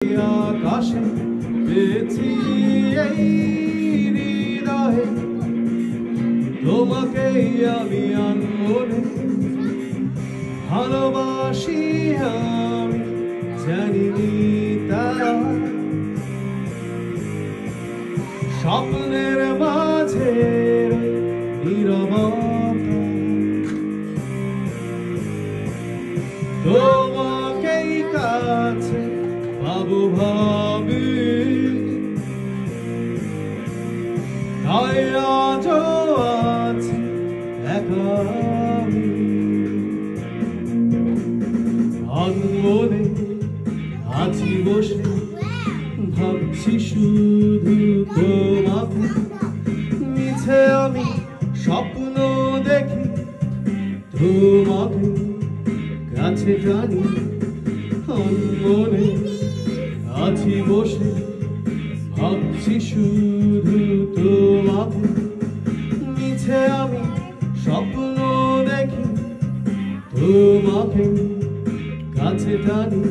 আকাশে পেয়েছি এই হৃদয়ে, তোমাকেই আমি আনমনে ভালোবাসি। আমি জানিনি তারা স্বপ্নের মাঝে নীরবতা, তোমাকেই কাছে পাবো ভাবি। তাই আজও আছি একা আমি, আনমনে আছি বসে ভাবছি শুধু তোমাকে। মিছে আমি স্বপ্ন দেখি তোমাকে কাছে টানি, আনমনে আছি বসে ভাবছি শুধু তোমাকে। মিছে আমি স্বপ্ন দেখি তোমাকে কাছে টানি।